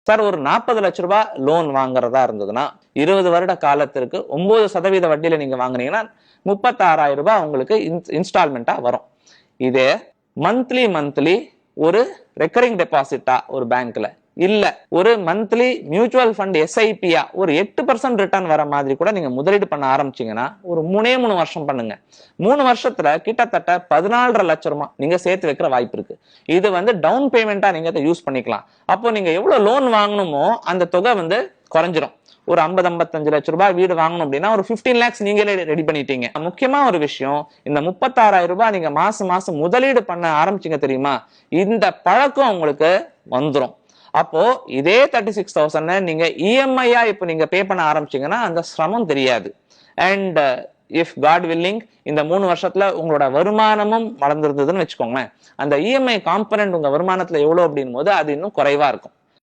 Sir ஒரு 40 லட்ச ரூபாய் லோன் வாங்குறதா இருந்ததுன்னா 20 வருட காலத்திற்கு 9% வட்டியில நீங்க வாங்குனீங்கன்னா 36,000 ரூபாய் உங்களுக்கு இன்ஸ்டால்மெண்டா வரும். இதே மந்த்லி ஒரு ரெக்கரிங் டெபாசிட்டா ஒரு பேங்க்ல இல்ல ஒரு மந்த்லி மியூச்சுவல் ஃபண்ட் எஸ்ஐபியா ஒரு 8% ரிட்டர்ன் வர மாதிரி கூட நீங்க முதலீடு பண்ண ஆரம்பிச்சீங்கன்னா ஒரு 3 வருஷம் பண்ணுங்க. 3 வருஷத்துல கிட்டத்தட்ட 14,5 லட்சம் ரூபாய் நீங்க சேர்த்து வைக்கிற வாய்ப்பு இருக்கு. இது வந்து டவுன் பேமெண்டா நீங்க அதை யூஸ் பண்ணிக்கலாம். அப்போ நீங்க எவ்வளவு லோன் வாங்கணுமோ அந்த தொகை வந்து குறைஞ்சிரும். ஒரு 50-55 லட்சம் ரூபாய் வீடு வாங்கணும் அப்படின்னா ஒரு 15 lakhs நீங்களே ரெடி பண்ணிட்டீங்க. முக்கியமா ஒரு விஷயம், இந்த 36,000 ரூபாய் நீங்க மாசம் முதலீடு பண்ண ஆரம்பிச்சீங்க தெரியுமா, இந்த பழக்கம் உங்களுக்கு வந்துடும். அப்போ இதே 36,000 நீங்க இஎம்ஐயா இப்ப நீங்க பே பண்ண ஆரம்பிச்சீங்கன்னா அந்த சிரமம் தெரியாது. அண்ட் இஃப் காட் வில்லிங் இந்த 3 வருஷத்துல உங்களோட வருமானமும் வளர்ந்துருந்ததுன்னு வச்சுக்கோங்களேன், அந்த இஎம்ஐ காம்பனன்ட் உங்க வருமானத்துல எவ்வளவு அப்படின் போது அது இன்னும் குறைவா இருக்கும்.